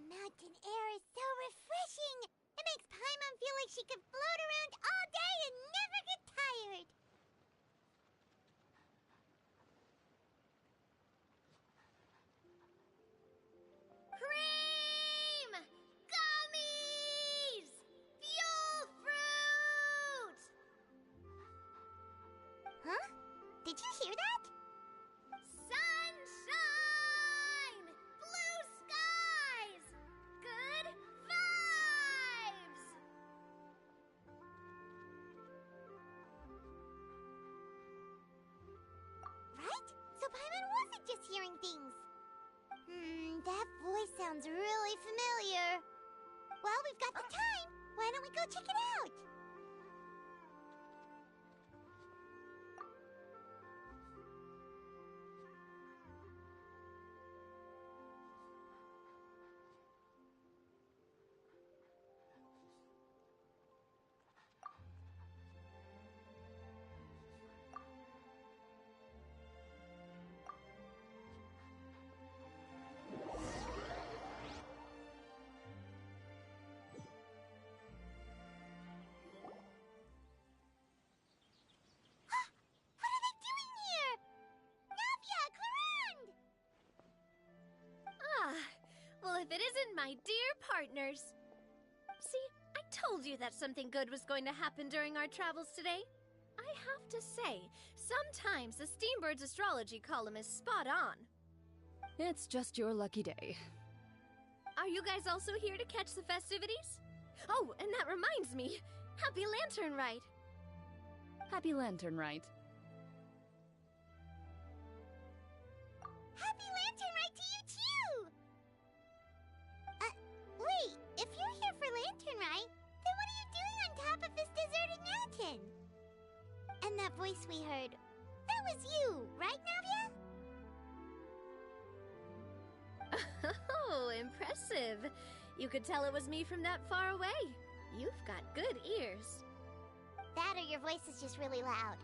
mountain air is so refreshing. It makes Paimon feel like she could float around all day and never get tired. Cream! Gummies! Fuel fruit! Huh? Did you hear that? Sunshine! Blue skies! Good vibes! Right? So Paimon wasn't just hearing things. That voice sounds really familiar. Well, we've got the time. Why don't we go check it out? If it isn't my dear partners. See, I told you that something good was going to happen during our travels today. I have to say, sometimes the Steambird's astrology column is spot on. It's just your lucky day. Are you guys also here to catch the festivities? Oh, and that reminds me, Happy Lantern Rite. Happy Lantern Rite. Happy Lantern Rite to you too! Wait, if you're here for Lantern Rite, then what are you doing on top of this deserted mountain? And that voice we heard, that was you, right, Navia? Oh, impressive. You could tell it was me from that far away. You've got good ears. That or your voice is just really loud.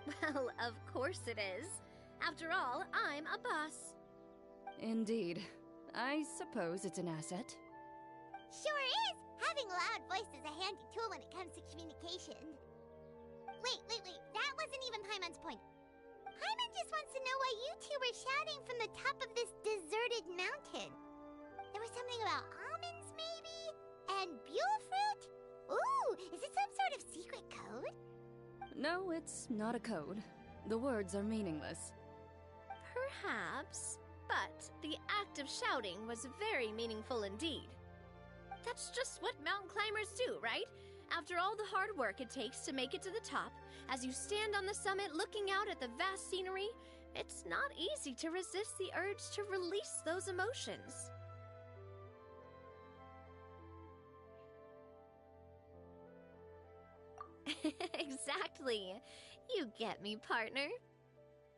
Well, of course it is. After all, I'm a boss. Indeed. I suppose it's an asset. Sure is! Having a loud voice is a handy tool when it comes to communication. Wait. That wasn't even Paimon's point. Paimon just wants to know why you two were shouting from the top of this deserted mountain. There was something about almonds, maybe? And buell fruit? Ooh, is it some sort of secret code? No, it's not a code. The words are meaningless. Perhaps, but the act of shouting was very meaningful indeed. That's just what mountain climbers do, right? After all the hard work it takes to make it to the top, as you stand on the summit looking out at the vast scenery, it's not easy to resist the urge to release those emotions. Exactly. You get me, partner.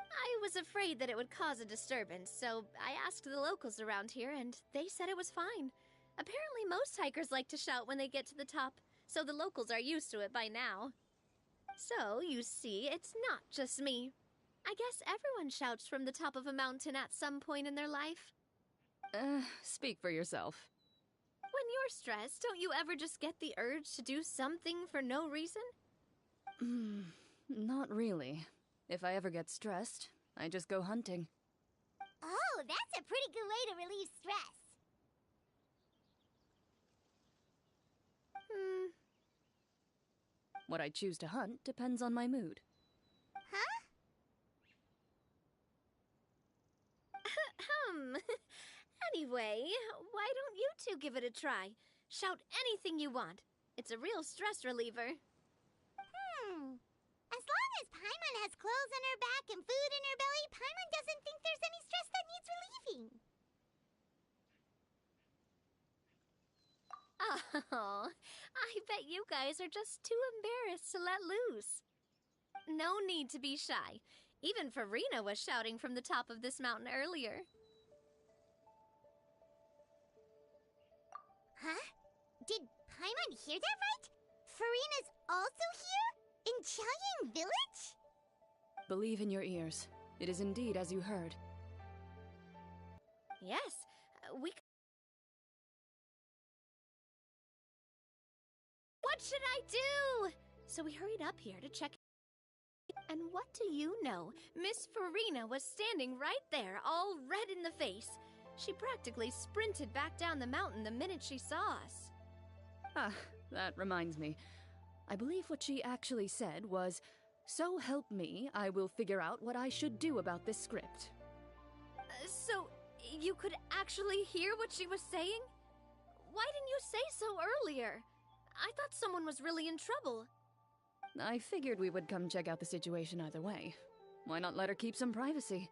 I was afraid that it would cause a disturbance, so I asked the locals around here, and they said it was fine. Apparently most hikers like to shout when they get to the top, so the locals are used to it by now. So, you see, it's not just me. I guess everyone shouts from the top of a mountain at some point in their life. Speak for yourself. When you're stressed, don't you ever just get the urge to do something for no reason? Not really. If I ever get stressed, I just go hunting. Oh, that's a pretty good way to relieve stress. What I choose to hunt depends on my mood. Huh? Anyway, why don't you two give it a try? Shout anything you want. It's a real stress reliever. As long as Paimon has clothes on her back and food in her belly, Paimon doesn't think there's any stress that needs relieving. Oh, I bet you guys are just too embarrassed to let loose. No need to be shy. Even Farina was shouting from the top of this mountain earlier. Huh? Did Paimon hear that right? Farina's also here? In Qiaoying Village? Believe in your ears. It is indeed as you heard. Yes, we c- What should I do? So we hurried up here to check. And what do you know? Miss Farina was standing right there, all red in the face. She practically sprinted back down the mountain the minute she saw us. Ah, that reminds me. I believe what she actually said was, "So help me, I will figure out what I should do about this script." So, you could actually hear what she was saying? Why didn't you say so earlier? I thought someone was really in trouble. I figured we would come check out the situation either way. Why not let her keep some privacy?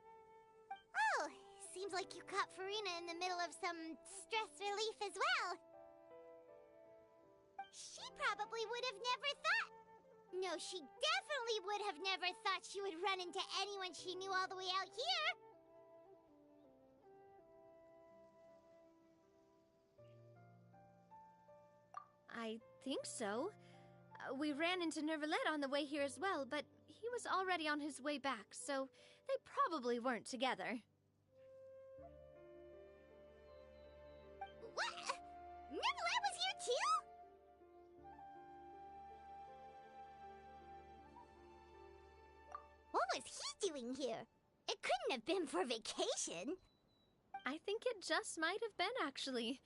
Oh, seems like you caught Farina in the middle of some stress relief as well. She probably would have never thought... No, she definitely would have never thought she would run into anyone she knew all the way out here. I think so. We ran into Nervalette on the way here as well, but he was already on his way back, so they probably weren't together. What? Nervalette was here too? What was he doing here? It couldn't have been for vacation. I think it just might have been, actually.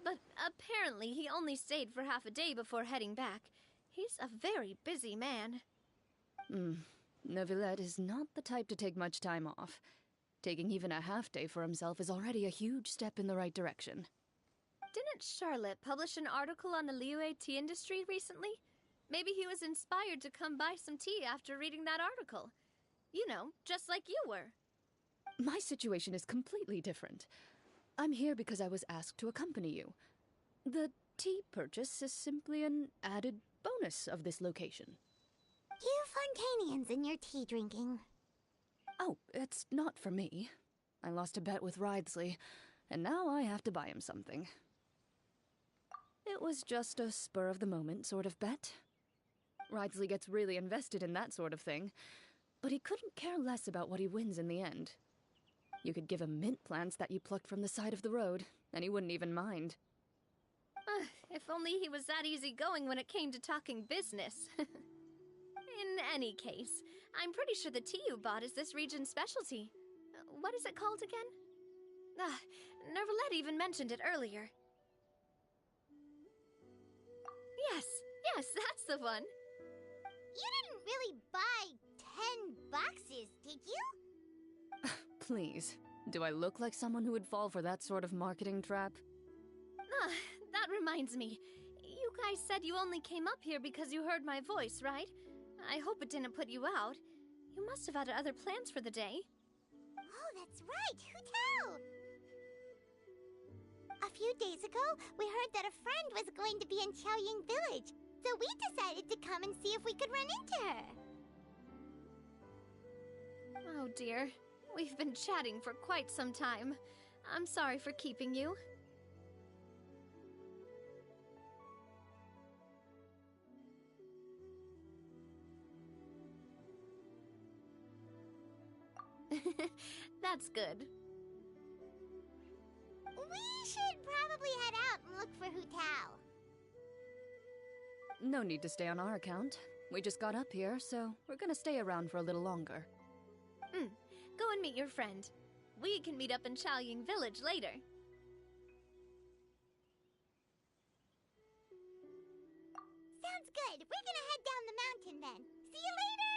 But apparently he only stayed for half a day before heading back. He's a very busy man. Neuvillette is not the type to take much time off. Taking even a half day for himself is already a huge step in the right direction. Didn't Charlotte publish an article on the Liyue tea industry recently? Maybe he was inspired to come buy some tea after reading that article. You know, just like you were. My situation is completely different. I'm here because I was asked to accompany you. The tea purchase is simply an added bonus of this location. You Fontanians and your tea drinking. Oh, it's not for me. I lost a bet with Ridesley, and now I have to buy him something. It was just a spur-of-the-moment sort of bet. Ridesley gets really invested in that sort of thing, but he couldn't care less about what he wins in the end. You could give him mint plants that you plucked from the side of the road, and he wouldn't even mind. If only he was that easygoing when it came to talking business. In any case, I'm pretty sure the tea you bought is this region's specialty. What is it called again? Nervalette even mentioned it earlier. Yes, that's the one. You didn't really buy 10 boxes, did you? Please, do I look like someone who would fall for that sort of marketing trap? That reminds me. You guys said you only came up here because you heard my voice, right? I hope it didn't put you out. You must have had other plans for the day. Oh, that's right. Who tell? A few days ago, we heard that a friend was going to be in Qiaoying Village, so we decided to come and see if we could run into her. Oh dear. We've been chatting for quite some time. I'm sorry for keeping you. That's good. We should probably head out and look for Hu Tao. No need to stay on our account. We just got up here, so we're gonna stay around for a little longer. Go and meet your friend. We can meet up in Qiaoying Village later. Sounds good. We're gonna head down the mountain then. See you later!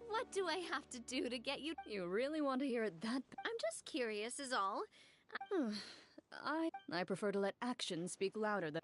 What do I have to do to get you? You really want to hear it that... I'm just curious is all. I prefer to let actions speak louder than...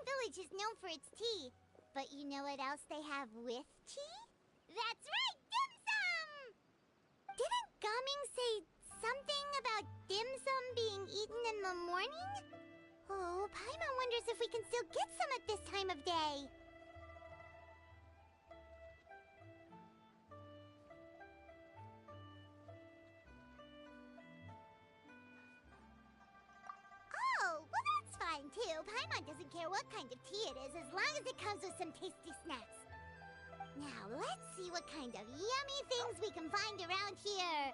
village is known for its tea. But you know what else they have with tea? That's right, dim sum! Didn't Gaming say something about dim sum being eaten in the morning? Oh, Paimon wonders if we can still get some at this time of day. Oh, well that's fine too. Paimon doesn't care what kind of tea it is as long as it comes with some tasty snacks. Now, let's see what kind of yummy things we can find around here.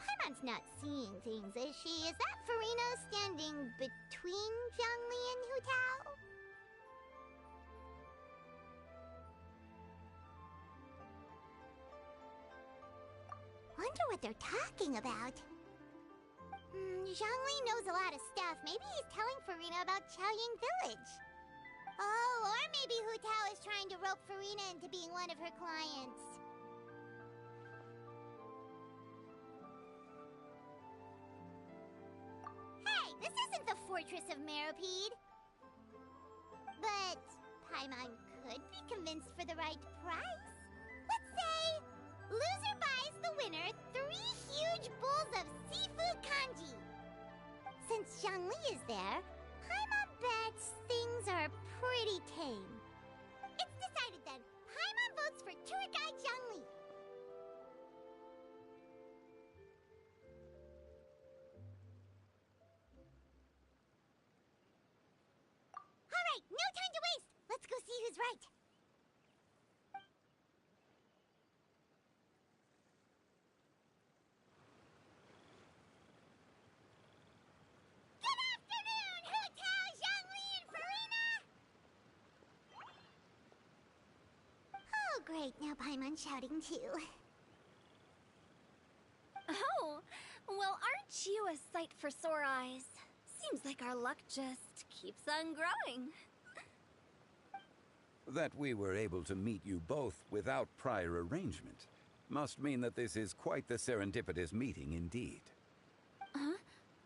Paimon's not seeing things, is she? Is that Farina standing between Zhongli and Hu Tao? Wonder what they're talking about. Zhongli knows a lot of stuff. Maybe he's telling Farina about Chaoying Village. Oh, or maybe Hu Tao is trying to rope Farina into being one of her clients. Hey, this isn't the Fortress of Meropide. But Paimon could be convinced for the right price. Let's say loser buys the winner 3 huge bowls of seafood kanji. Since Zhongli is there, Paimon bets things are pretty tame. It's decided then. Paimon votes for tour guide Zhongli. All right, no time to waste. Let's go see who's right. Good afternoon, Hu Tao, Zhongli, and Farina! Oh, great. Now Paimon's shouting too. Oh, well, aren't you a sight for sore eyes? Seems like our luck just keeps on growing. That we were able to meet you both without prior arrangement must mean that this is quite the serendipitous meeting indeed. Huh?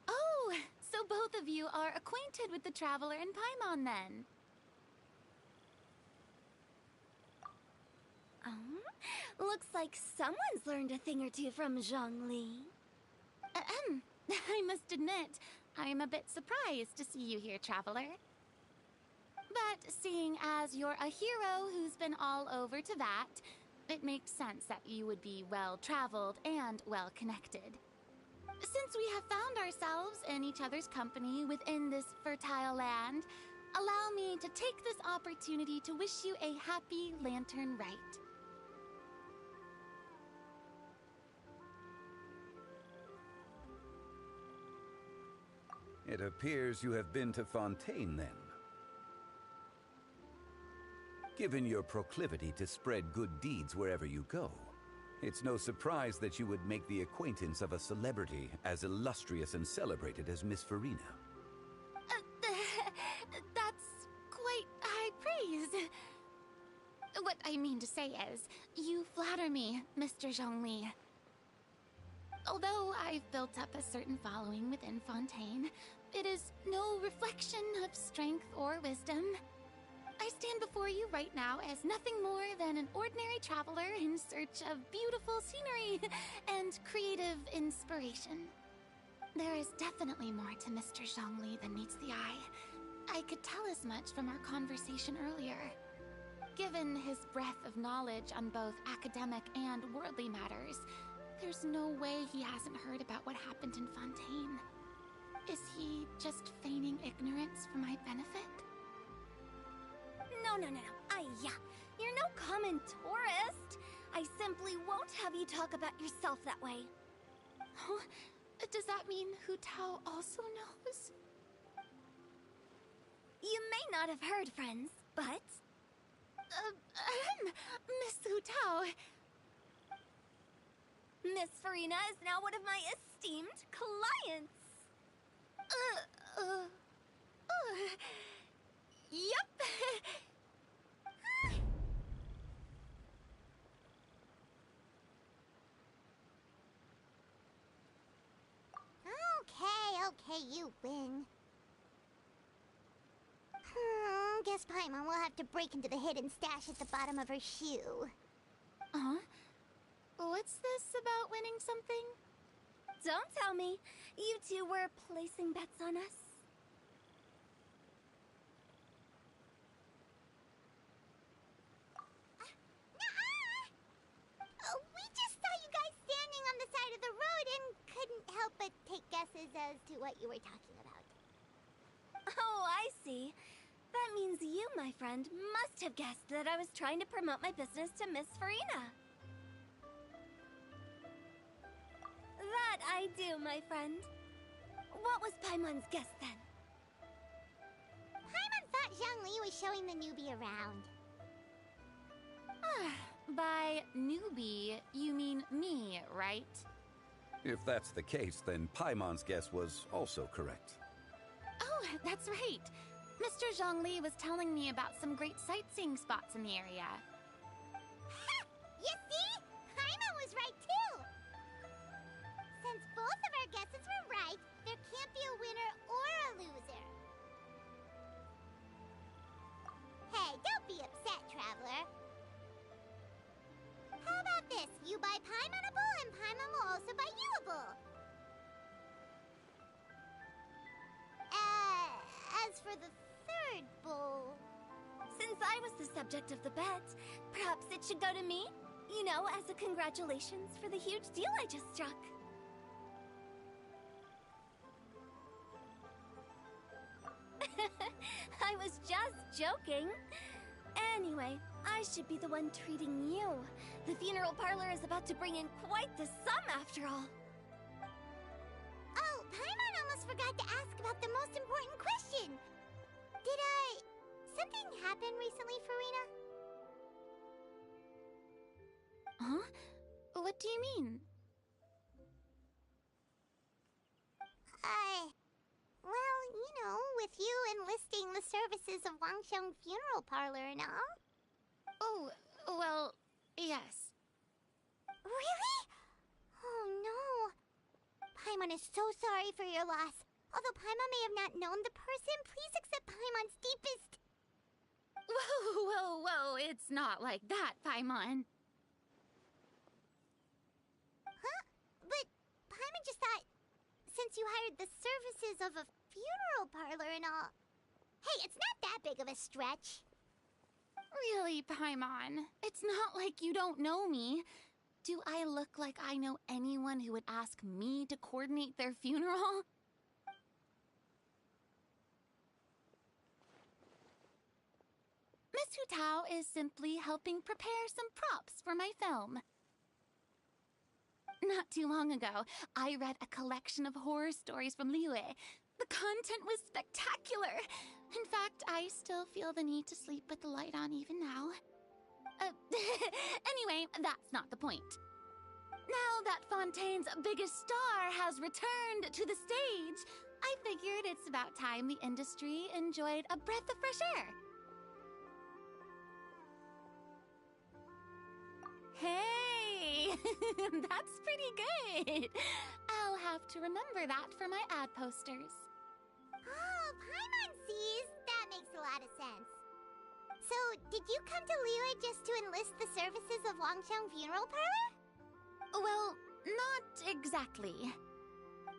Oh, so both of you are acquainted with the Traveler and Paimon then? Looks like someone's learned a thing or two from Zhongli. I must admit, I'm a bit surprised to see you here, Traveler. But seeing as you're a hero who's been all over to that, it makes sense that you would be well-traveled and well-connected. Since we have found ourselves in each other's company within this fertile land, allow me to take this opportunity to wish you a happy Lantern Rite. It appears you have been to Fontaine, then. Given your proclivity to spread good deeds wherever you go, it's no surprise that you would make the acquaintance of a celebrity as illustrious and celebrated as Miss Farina. That's quite high praise. What I mean to say is, you flatter me, Mr. Zhongli. Although I've built up a certain following within Fontaine, it is no reflection of strength or wisdom. I stand before you right now as nothing more than an ordinary traveler in search of beautiful scenery and creative inspiration. There is definitely more to Mr. Zhongli than meets the eye. I could tell as much from our conversation earlier. Given his breadth of knowledge on both academic and worldly matters, there's no way he hasn't heard about what happened in Fontaine. Is he just feigning ignorance for my benefit? No. You're no common tourist. I simply won't have you talk about yourself that way. Oh, does that mean Hu Tao also knows? You may not have heard, friends, but... Miss Hu Tao. Miss Farina is now one of my esteemed clients. Yep. Okay, you win. guess Paimon will have to break into the hidden stash at the bottom of her shoe. Huh? What's this about winning something? Don't tell me. You two were placing bets on us. We just saw you guys standing on the side of the road and couldn't help but take guesses as to what you were talking about. Oh, I see. That means you, my friend, must have guessed that I was trying to promote my business to Miss Farina. That I do, my friend. What was Paimon's guess then? Paimon thought Zhongli was showing the newbie around. By newbie, you mean me, right? If that's the case, then Paimon's guess was also correct. Oh, that's right. Mr. Zhongli was telling me about some great sightseeing spots in the area. Ha! You see? Paimon was right too! Since both of our guesses were right, there can't be a winner or a loser. Hey, don't be upset, Traveler. How about this? You buy Paimonable and Paimon will also buy youable. As for the third bowl... Since I was the subject of the bet, perhaps it should go to me? You know, as a congratulations for the huge deal I just struck. I was just joking. Anyway, I should be the one treating you. The funeral parlor is about to bring in quite the sum after all. Oh, Paimon almost forgot to ask about the most important question. Did, something happen recently, Farina? Huh? What do you mean? Well, you know, with you enlisting the services of Wangsheng Funeral Parlor and all. Oh, well, yes. Really? Oh, no. Paimon is so sorry for your loss. Although Paimon may have not known the person, please accept Paimon's deepest... Whoa, it's not like that, Paimon. Huh? But Paimon just thought, since you hired the services of a funeral parlor and all... Hey, it's not that big of a stretch. Really, Paimon? It's not like you don't know me. Do I look like I know anyone who would ask me to coordinate their funeral? Miss Hu Tao is simply helping prepare some props for my film. Not too long ago, I read a collection of horror stories from Liyue. The content was spectacular. In fact, I still feel the need to sleep with the light on even now. Anyway, that's not the point. Now that Fontaine's biggest star has returned to the stage, I figured it's about time the industry enjoyed a breath of fresh air. Hey, that's pretty good. I'll have to remember that for my ad posters. Oh, Paimon sees. That makes a lot of sense. So, did you come to Liyue just to enlist the services of Wangsheng Funeral Parlor? Well, not exactly.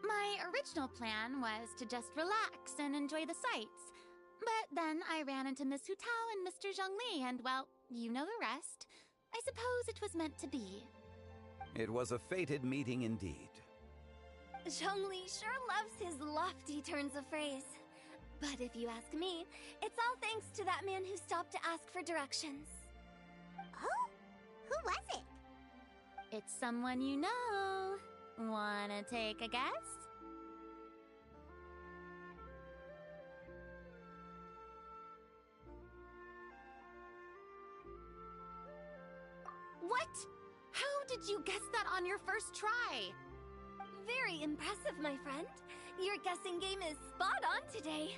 My original plan was to just relax and enjoy the sights. But then I ran into Miss Hu Tao and Mr. Zhongli, and well, you know the rest. I suppose it was meant to be. It was a fated meeting indeed. Zhongli sure loves his lofty turns of phrase. But if you ask me, it's all thanks to that man who stopped to ask for directions. Oh? Who was it? It's someone you know. Wanna take a guess? What? How did you guess that on your first try? Very impressive, my friend. Your guessing game is spot on today.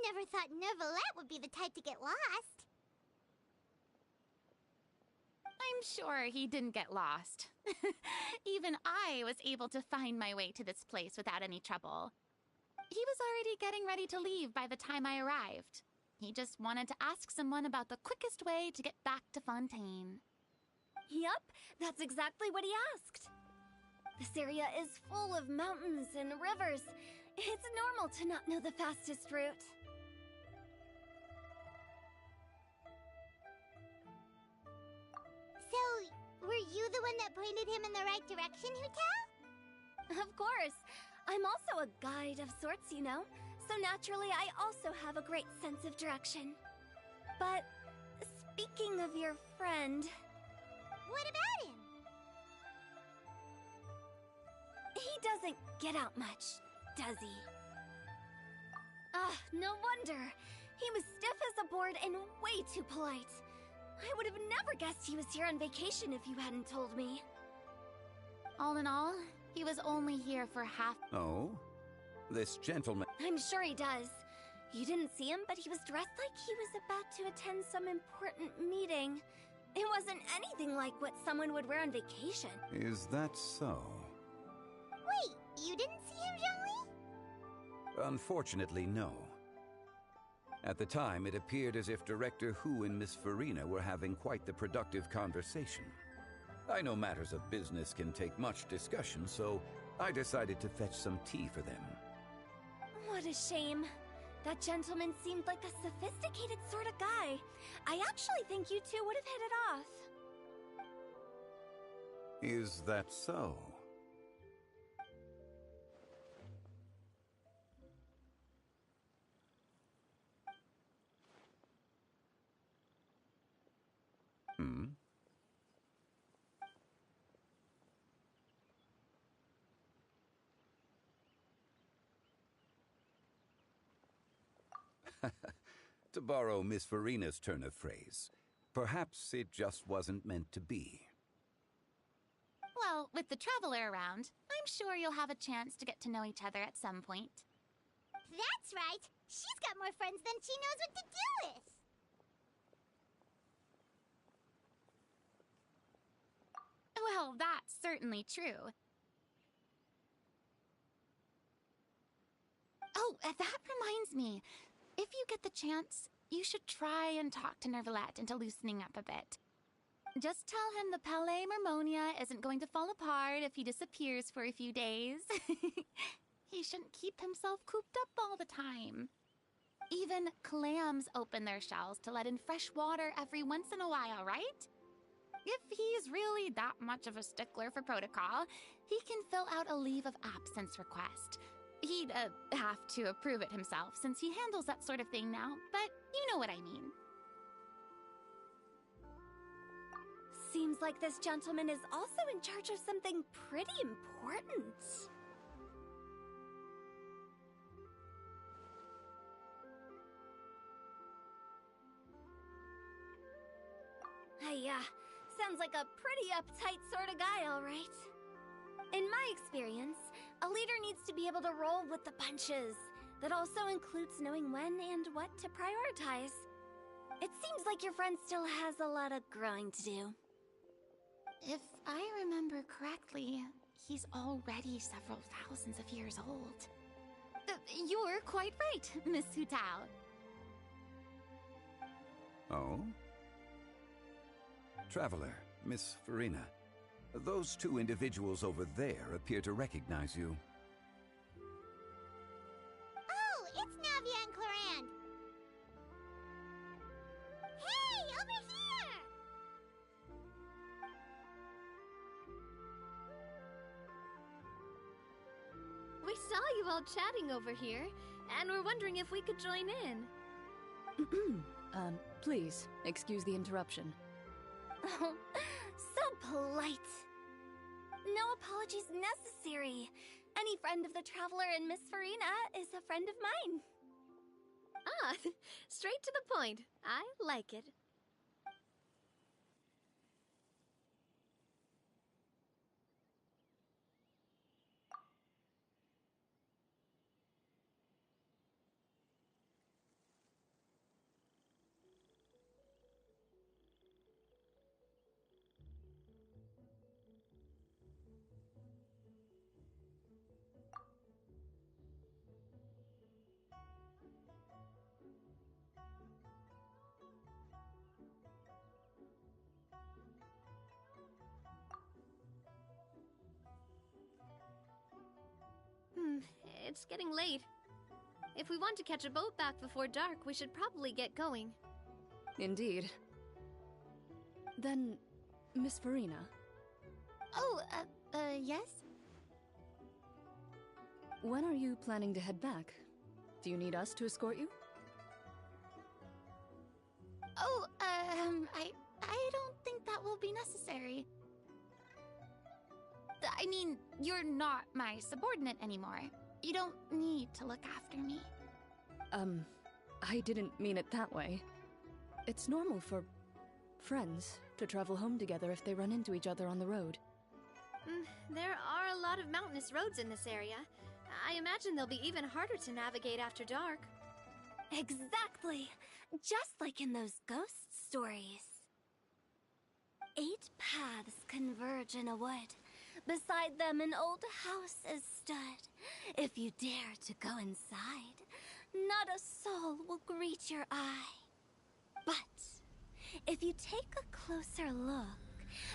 never thought Nervalette would be the type to get lost. I'm sure he didn't get lost. Even I was able to find my way to this place without any trouble. He was already getting ready to leave by the time I arrived. He just wanted to ask someone about the quickest way to get back to Fontaine. Yup, that's exactly what he asked. This area is full of mountains and rivers. It's normal to not know the fastest route. So, were you the one that pointed him in the right direction, Hutao? Of course. I'm also a guide of sorts, you know. So naturally, I also have a great sense of direction. But speaking of your friend... What about him? He doesn't get out much, does he? Ah, no wonder. He was stiff as a board and way too polite. I would have never guessed he was here on vacation if you hadn't told me. All in all, he was only here for half... Oh? This gentleman... I'm sure he does. You didn't see him, but he was dressed like he was about to attend some important meeting. It wasn't anything like what someone would wear on vacation. Is that so? Wait, you didn't see him, Jean-Louis? Unfortunately, no. At the time, it appeared as if Director Hu and Miss Farina were having quite the productive conversation. I know matters of business can take much discussion, so I decided to fetch some tea for them. What a shame. That gentleman seemed like a sophisticated sort of guy. I actually think you two would have hit it off. Is that so? Hmm? To borrow Miss Farina's turn of phrase, perhaps it just wasn't meant to be. Well, with the Traveler around, I'm sure you'll have a chance to get to know each other at some point. That's right. She's got more friends than she knows what to do with. Well, that's certainly true. Oh, that reminds me. If you get the chance, you should try and talk to Nervalette into loosening up a bit. Just tell him the Palais Mermonia isn't going to fall apart if he disappears for a few days. He shouldn't keep himself cooped up all the time. Even clams open their shells to let in fresh water every once in a while, right? If he's really that much of a stickler for protocol, he can fill out a leave of absence request. He'd have to approve it himself since he handles that sort of thing now, but you know what I mean. Seems like this gentleman is also in charge of something pretty important. Yeah, sounds like a pretty uptight sort of guy, all right. In my experience, a leader needs to be able to roll with the punches. That also includes knowing when and what to prioritize. It seems like your friend still has a lot of growing to do. If I remember correctly, he's already several thousands of years old. You're quite right, Miss Hutao. Oh? Traveler, Miss Farina, those two individuals over there appear to recognize you. Oh, it's Navia and Clorand. Hey, over here! We saw you all chatting over here, and we're wondering if we could join in. Please, excuse the interruption. Oh, so polite. No apologies necessary. Any friend of the Traveler and Miss Farina is a friend of mine. Ah, straight to the point. I like it. It's getting late. If we want to catch a boat back before dark, we should probably get going. Indeed. Then, Miss Farina. Oh, yes? When are you planning to head back? Do you need us to escort you? Oh, I don't think that will be necessary. I mean, you're not my subordinate anymore. You don't need to look after me. I didn't mean it that way. It's normal for friends to travel home together if they run into each other on the road. There are a lot of mountainous roads in this area. I imagine they'll be even harder to navigate after dark. Exactly. Just like in those ghost stories. 8 paths converge in a wood. Beside them an old house is stood. If you dare to go inside, not a soul will greet your eye. But if you take a closer look,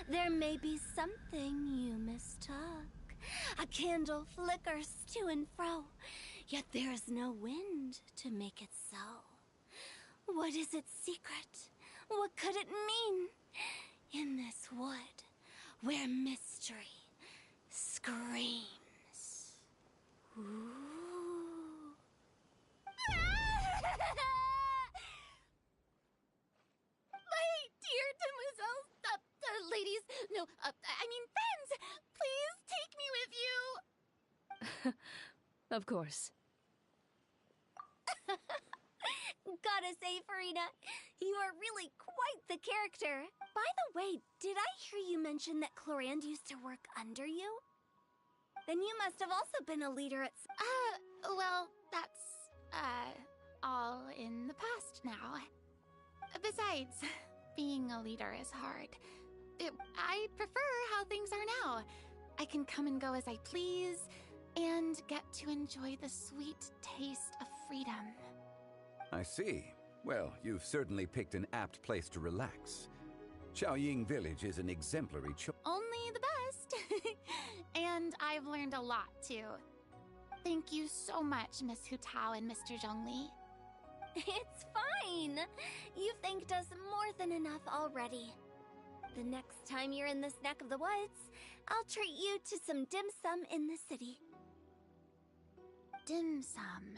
there may be something you mistook. A candle flickers to and fro, yet there is no wind to make it so. What is its secret? What could it mean? In this wood, where mystery screams. Ooh. My dear demoiselles, ladies, no, I mean friends, please take me with you. Of course. Gotta say, Farina, you are really quite the character. By the way, did I hear you mention that Clorand used to work under you? Then you must have also been a leader at... Well, that's, all in the past now. Besides, being a leader is hard. I prefer how things are now. I can come and go as I please, and get to enjoy the sweet taste of freedom. I see. Well, you've certainly picked an apt place to relax. Xiaoying Village is an exemplary choice. Only the best. And I've learned a lot, too. Thank you so much, Miss Hu Tao and Mr. Zhongli. It's fine. You've thanked us more than enough already. The next time you're in this neck of the woods, I'll treat you to some dim sum in the city. Dim sum.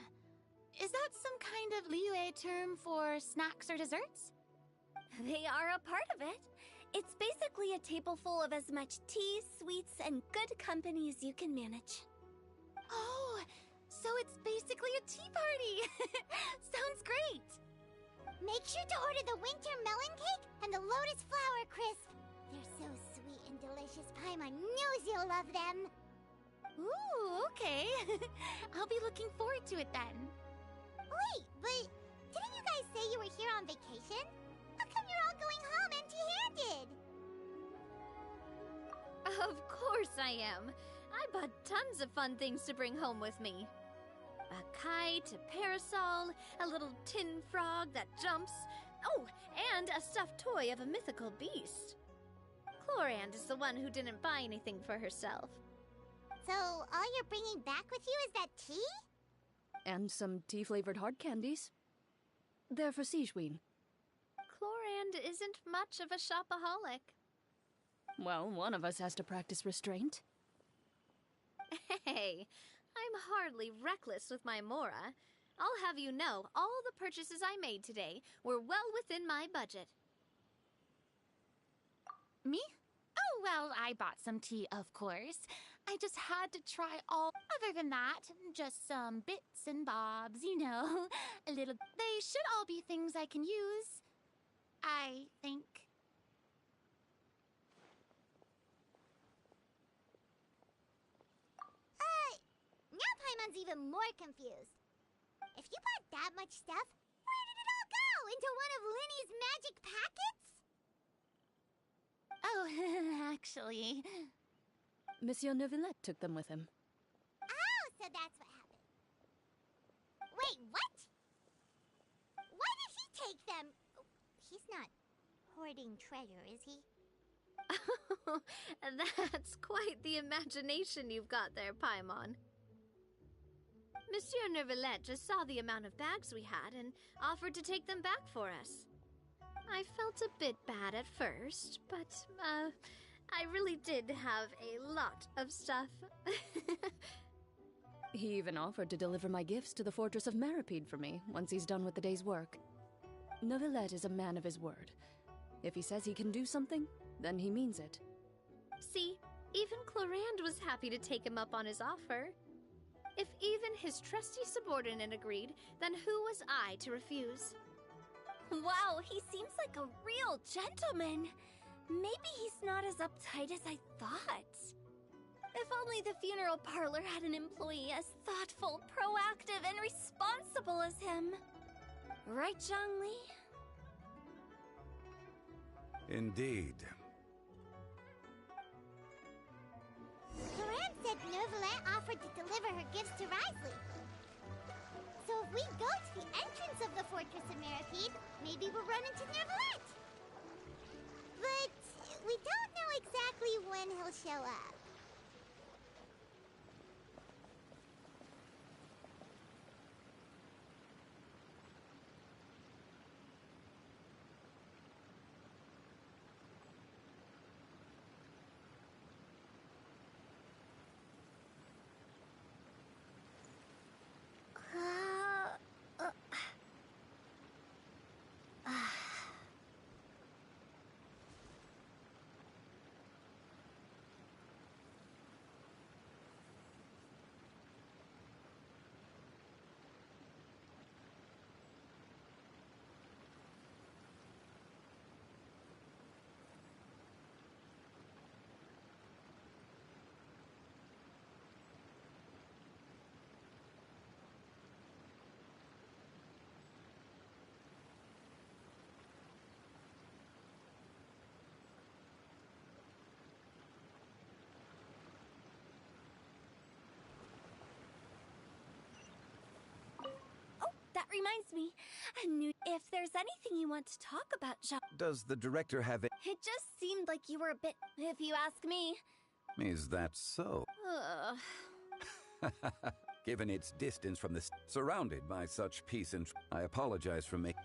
Is that some kind of Liyue term for snacks or desserts? They are a part of it. It's basically a table full of as much tea, sweets, and good company as you can manage. Oh, so it's basically a tea party. Sounds great. Make sure to order the winter melon cake and the lotus flower crisp. They're so sweet and delicious. Paimon knows you'll love them. Ooh, okay. I'll be looking forward to it then. Wait, but didn't you guys say you were here on vacation? How come you're all going home empty-handed? Of course I am. I bought tons of fun things to bring home with me. A kite, a parasol, a little tin frog that jumps. Oh, and a stuffed toy of a mythical beast. Clorand is the one who didn't buy anything for herself. So all you're bringing back with you is that tea? And some tea-flavored hard candies. They're for Sigewin. Clorand isn't much of a shopaholic. Well, one of us has to practice restraint. Hey, I'm hardly reckless with my Mora. I'll have you know, all the purchases I made today were well within my budget. Me? Oh, well, I bought some tea, of course. I just had to try all. Other than that, just some bits and bobs, you know. A little. They should all be things I can use, I think. Now Paimon's even more confused. If you bought that much stuff, where did it all go? Into one of Linny's magic packets? Oh, actually. Monsieur Neuvillette took them with him. Oh, so that's what happened. Wait, what? Why did he take them? He's not hoarding treasure, is he? That's quite the imagination you've got there, Paimon. Monsieur Neuvillette just saw the amount of bags we had and offered to take them back for us. I felt a bit bad at first, but, I really did have a lot of stuff. He even offered to deliver my gifts to the Fortress of Meripede for me once he's done with the day's work. Neuvillette is a man of his word. If he says he can do something, then he means it. See, even Clorand was happy to take him up on his offer. If even his trusty subordinate agreed, then who was I to refuse? Wow, he seems like a real gentleman. Maybe he's not as uptight as I thought. If only the funeral parlor had an employee as thoughtful, proactive, and responsible as him. Right, Zhongli? Indeed. Clorand said Neuvillette offered to deliver her gifts to Risley. So if we go to the entrance of the Fortress of Meripede, maybe we'll run into Neuvillette. But we don't know exactly when he'll show up. That reminds me, if there's anything you want to talk about, Jean... Does the director have it? It just seemed like you were a bit, if you ask me. Is that so? Given its distance from the surrounded by such peace and I apologize for making...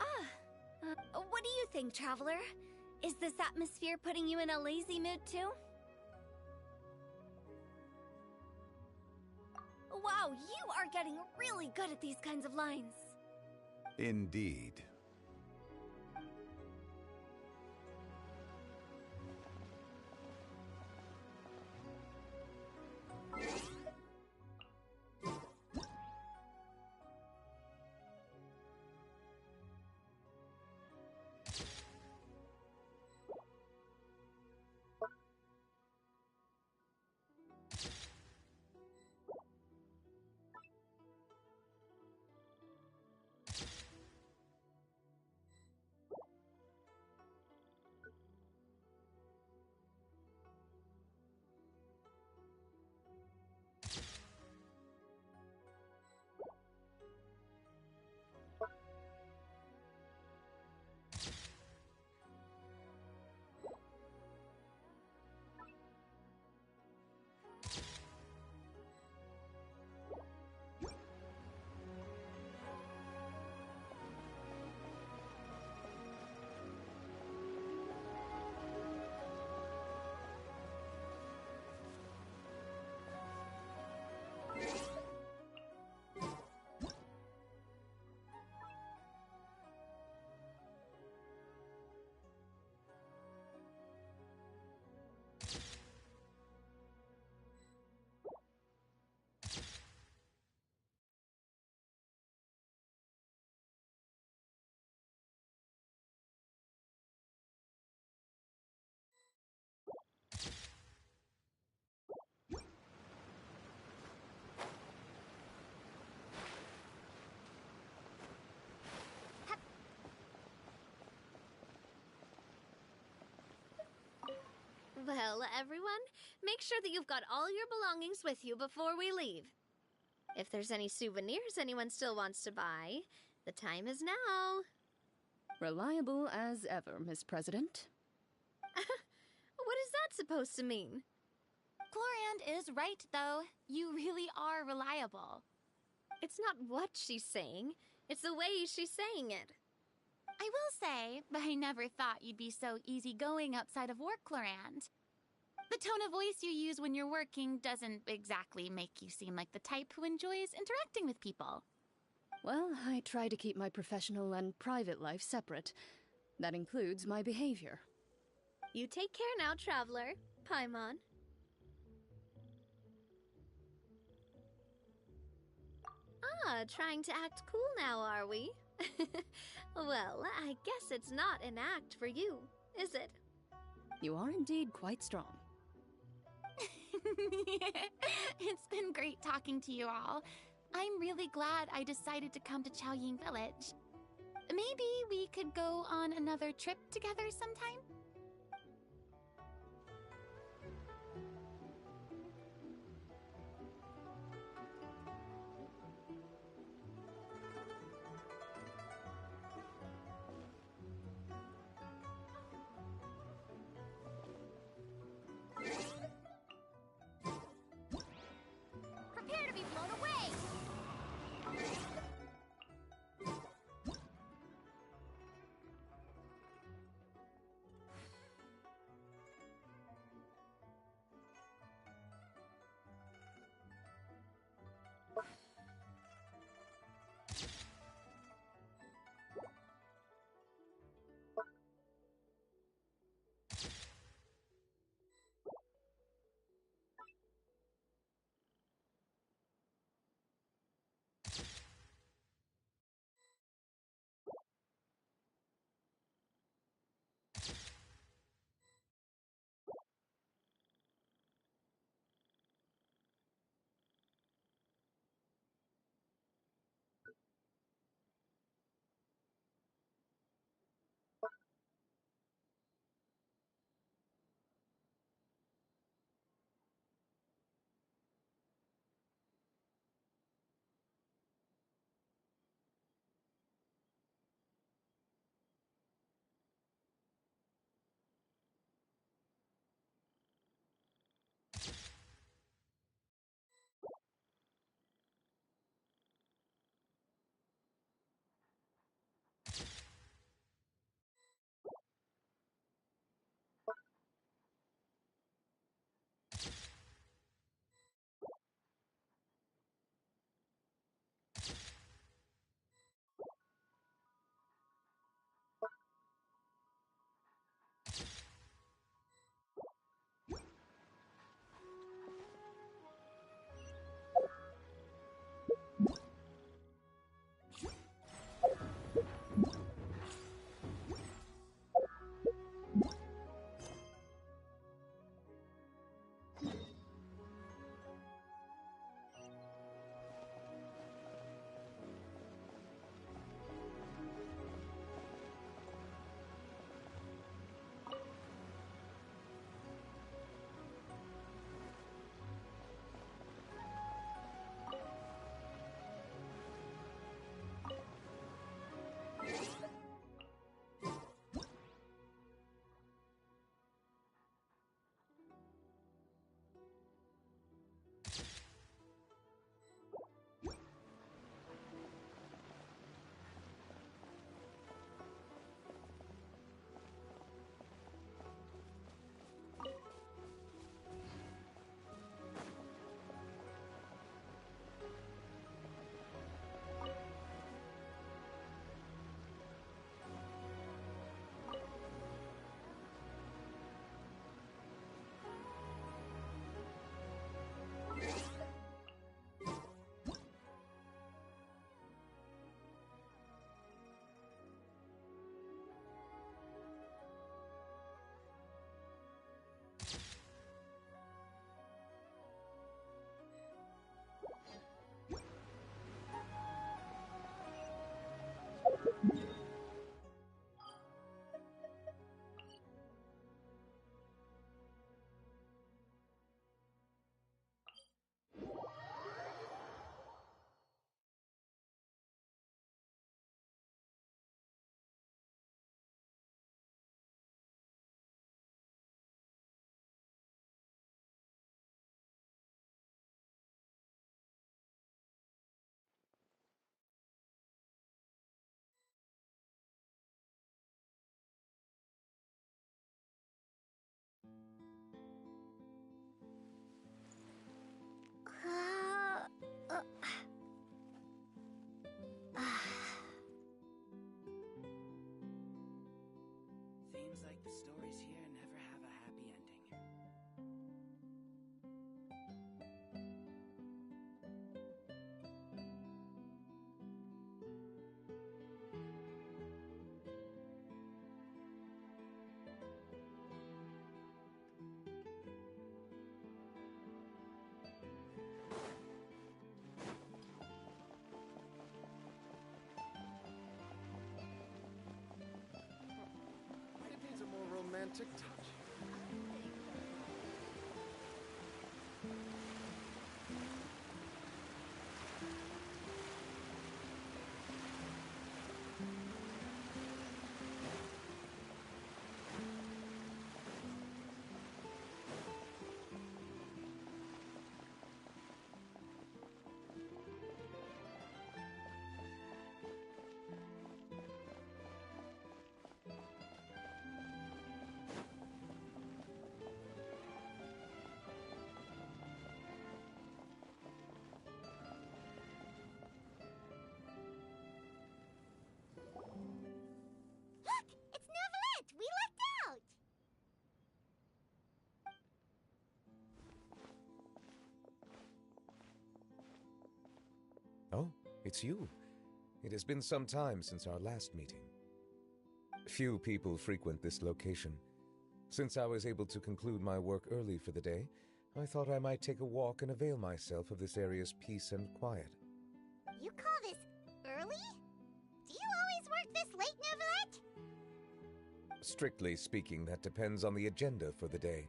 What do you think, Traveler? Is this atmosphere putting you in a lazy mood too? Wow, you are getting really good at these kinds of lines. Indeed. Well, everyone, make sure that you've got all your belongings with you before we leave. If there's any souvenirs anyone still wants to buy, the time is now. Reliable as ever, Miss President. What is that supposed to mean? Clorand is right, though. You really are reliable. It's not what she's saying, it's the way she's saying it. I will say, I never thought you'd be so easygoing outside of work, Lorand. The tone of voice you use when you're working doesn't exactly make you seem like the type who enjoys interacting with people. Well, I try to keep my professional and private life separate. That includes my behavior. You take care now, Traveler. Paimon. Ah, trying to act cool now, are we? Well, I guess it's not an act for you, is it? You are indeed quite strong. It's been great talking to you all. I'm really glad I decided to come to Chaoying Village. Maybe we could go on another trip together sometime? Prepare to be blown away! Seems like the stories here never have a happy ending. It needs a more romantic touch. Look! It's Novelette! We lucked out! Oh, it's you. It has been some time since our last meeting. Few people frequent this location. Since I was able to conclude my work early for the day, I thought I might take a walk and avail myself of this area's peace and quiet. You call this early? Do you always work this late, Novelette? Strictly speaking, that depends on the agenda for the day.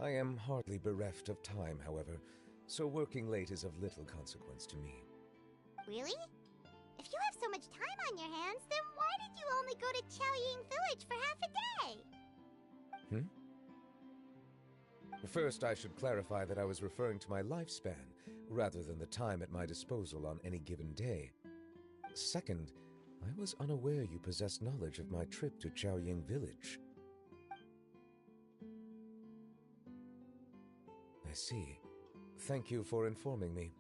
I am hardly bereft of time, however, so working late is of little consequence to me. Really? If you have so much time on your hands, then why did you only go to Chaoying Village for half a day? First, I should clarify that I was referring to my lifespan, rather than the time at my disposal on any given day. Second, I was unaware you possessed knowledge of my trip to Chaoying Village. I see. Thank you for informing me.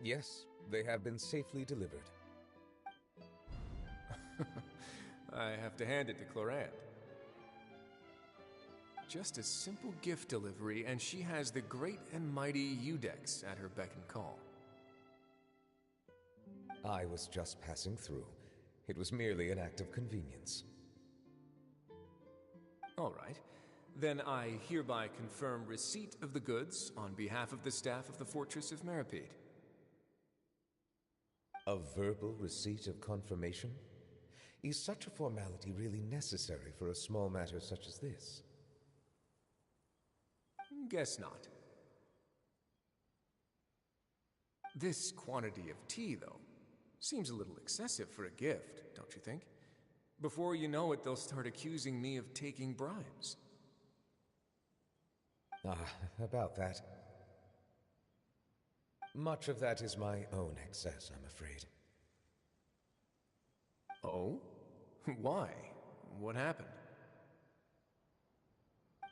Yes, they have been safely delivered. I have to hand it to Clorant. Just a simple gift delivery, and she has the great and mighty Udex at her beck and call. I was just passing through. It was merely an act of convenience. All right. Then I hereby confirm receipt of the goods on behalf of the staff of the Fortress of Meripede. A verbal receipt of confirmation? Is such a formality really necessary for a small matter such as this? Guess not. This quantity of tea, though, seems a little excessive for a gift, don't you think? Before you know it, they'll start accusing me of taking bribes. About that. Much of that is my own excess, I'm afraid. Oh? Why? What happened?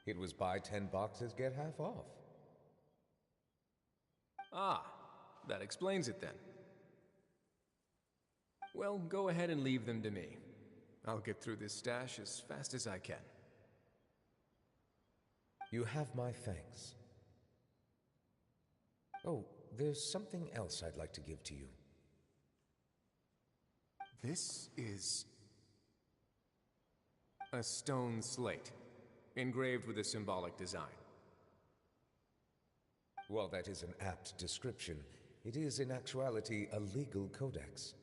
It was buy 10 boxes, get half off. Ah, that explains it then. Well, go ahead and leave them to me. I'll get through this stash as fast as I can. You have my thanks. Oh, there's something else I'd like to give to you. This is a stone slate, engraved with a symbolic design. While that is an apt description, it is in actuality a legal codex.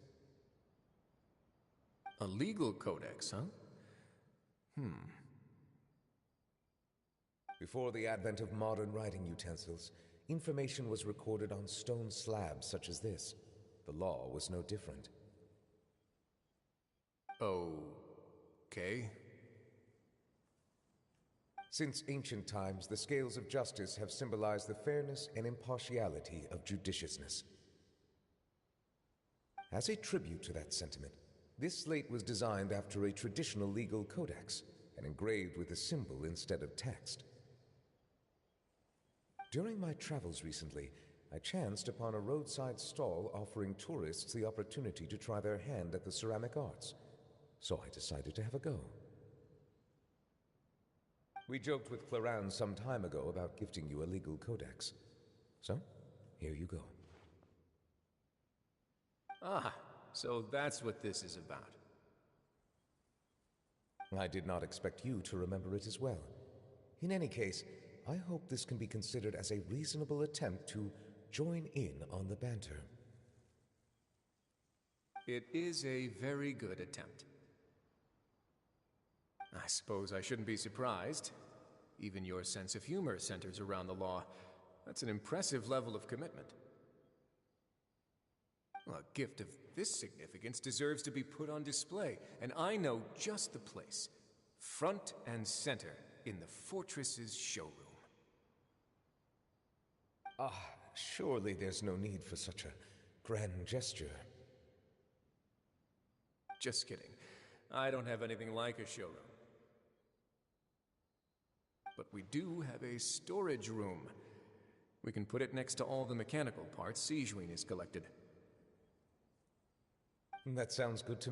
A legal codex, huh? Before the advent of modern writing utensils, information was recorded on stone slabs such as this. The law was no different. Okay. Since ancient times, the scales of justice have symbolized the fairness and impartiality of judiciousness. As a tribute to that sentiment, this slate was designed after a traditional legal codex and engraved with a symbol instead of text. During my travels recently, I chanced upon a roadside stall offering tourists the opportunity to try their hand at the ceramic arts, so I decided to have a go. We joked with Clarence some time ago about gifting you a legal codex. So, here you go. Ah, so that's what this is about. I did not expect you to remember it as well. In any case, I hope this can be considered as a reasonable attempt to join in on the banter. It is a very good attempt. I suppose I shouldn't be surprised. Even your sense of humor centers around the law. That's an impressive level of commitment. Well, a gift of this significance deserves to be put on display, and I know just the place. Front and center in the fortress's showroom. Surely there's no need for such a grand gesture. Just kidding. I don't have anything like a showroom. But we do have a storage room. We can put it next to all the mechanical parts Sijuin has collected. That sounds good to me.